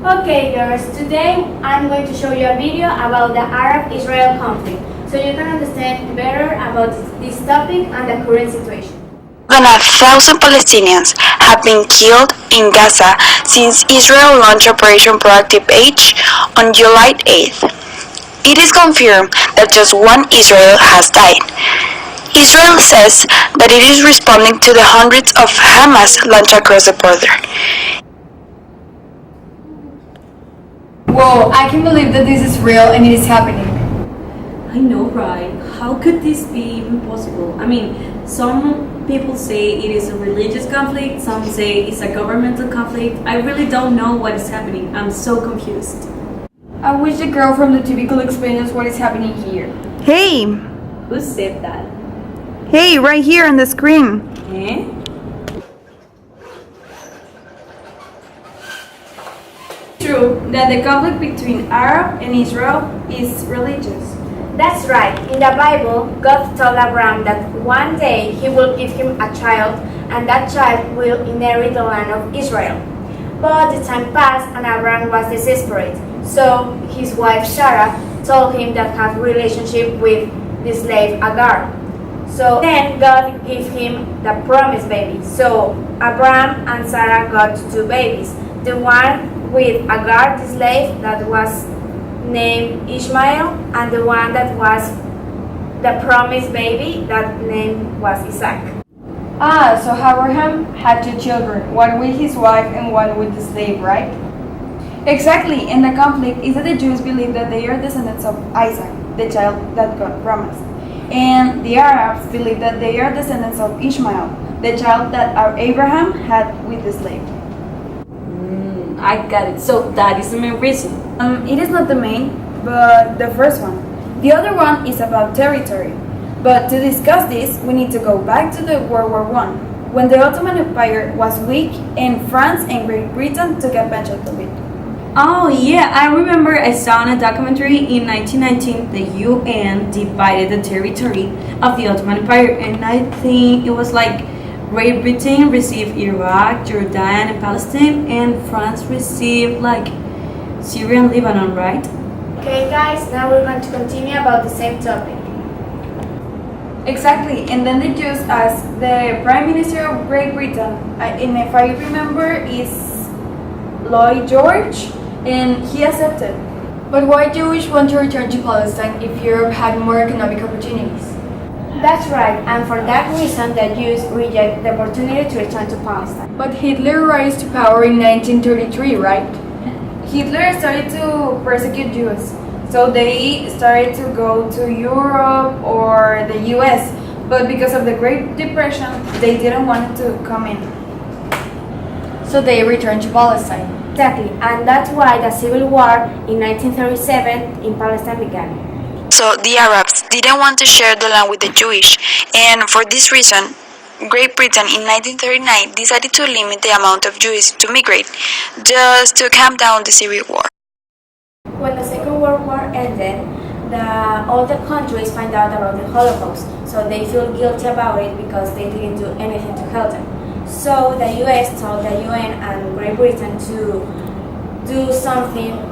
Okay girls, today I'm going to show you a video about the Arab-Israel conflict so you can understand better about this topic and the current situation. More than 1,000 Palestinians have been killed in Gaza since Israel launched Operation Proactive Age on July 8th. It is confirmed that just one Israeli has died. Israel says that it is responding to the hundreds of Hamas launched across the border. Whoa, I can't believe that this is real and it is happening. I know, right? How could this be even possible? I mean, some people say it is a religious conflict, some say it's a governmental conflict. I really don't know what is happening. I'm so confused. I wish the girl from the TV could explain us what is happening here. Hey! Who said that? Hey, right here on the screen. Eh? True that the conflict between Arab and Israel is religious. That's right, in the Bible, God told Abraham that one day he will give him a child and that child will inherit the land of Israel. But the time passed and Abraham was desperate, so his wife Sarah told him that have relationship with the slave Agar. So then God gave him the promised baby. So Abraham and Sarah got two babies. The one with Agar, the slave, that was named Ishmael, and the one that was the promised baby, that name was Isaac. Ah, so Abraham had two children, one with his wife and one with the slave, right? Exactly, and the conflict is that the Jews believe that they are descendants of Isaac, the child that God promised. And the Arabs believe that they are descendants of Ishmael, the child that Abraham had with the slave. I got it. So that is the main reason. It is not the main, but the first one. The other one is about territory. But to discuss this, we need to go back to the World War I, when the Ottoman Empire was weak and France and Great Britain took advantage of it. Oh yeah, I remember I saw in a documentary in 1919 the UN divided the territory of the Ottoman Empire, and I think it was like Great Britain received Iraq, Jordan, and Palestine, and France received like Syria and Lebanon, right? Okay guys, now we're going to continue about the same topic. Exactly, and then the Jews asked the Prime Minister of Great Britain, and if I remember, is Lloyd George, and he accepted. But why Jewish want to return to Palestine if Europe had more economic opportunities? That's right, and for that reason the Jews reject the opportunity to return to Palestine. But Hitler rose to power in 1933, right? Hitler started to persecute Jews, so they started to go to Europe or the US, but because of the Great Depression, they didn't want to come in. So they returned to Palestine. Exactly, and that's why the civil war in 1937 in Palestine began. So the Arabs didn't want to share the land with the Jewish, and for this reason, Great Britain in 1939 decided to limit the amount of Jews to migrate, just to calm down the civil war. When the Second World War ended, all the countries find out about the Holocaust, so they feel guilty about it because they didn't do anything to help them. So the US told the UN and Great Britain to do something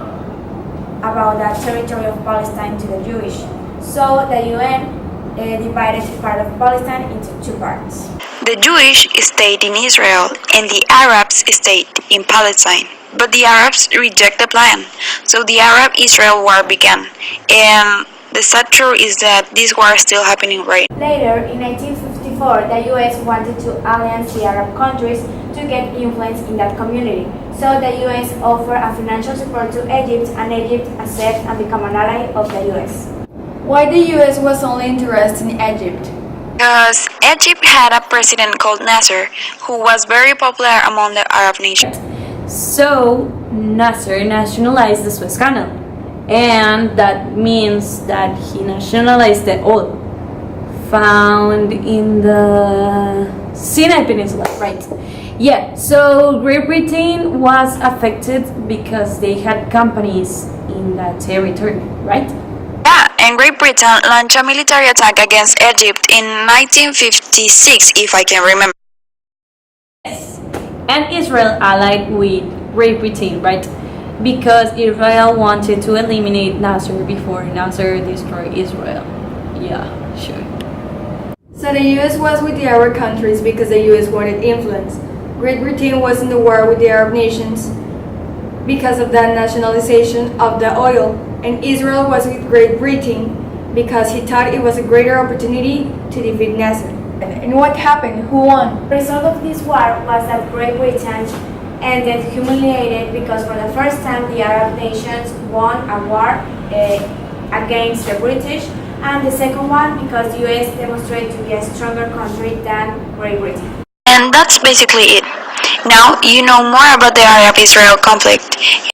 about the territory of Palestine to the Jewish. So the UN divided part of Palestine into two parts. The Jewish stayed in Israel and the Arabs stayed in Palestine. But the Arabs reject the plan, so the Arab-Israel war began. And the sad truth is that this war is still happening right now. Later, in 1954, the US wanted to alliance the Arab countries to get influence in that community. So the US offered a financial support to Egypt, and Egypt accepted and became an ally of the US. Why the US was only interested in Egypt? Because Egypt had a president called Nasser, who was very popular among the Arab nations. So Nasser nationalized the Suez Canal, and that means that he nationalized the oil found in the Sinai Peninsula, right? Yeah, so Great Britain was affected because they had companies in that territory, right? Yeah, and Great Britain launched a military attack against Egypt in 1956, if I can remember. Yes, and Israel allied with Great Britain, right? because Israel wanted to eliminate Nasser before Nasser destroyed Israel. Yeah, sure. So the US was with the Arab countries because the US wanted influence. Great Britain was in the war with the Arab nations because of the nationalization of the oil, and Israel was with Great Britain because he thought it was a greater opportunity to defeat Nasser. And what happened? Who won? The result of this war was that Great Britain ended humiliated because for the first time the Arab nations won a war against the British, and the second one because the US demonstrated to be a stronger country than Great Britain. And that's basically it. Now you know more about the Arab-Israel conflict.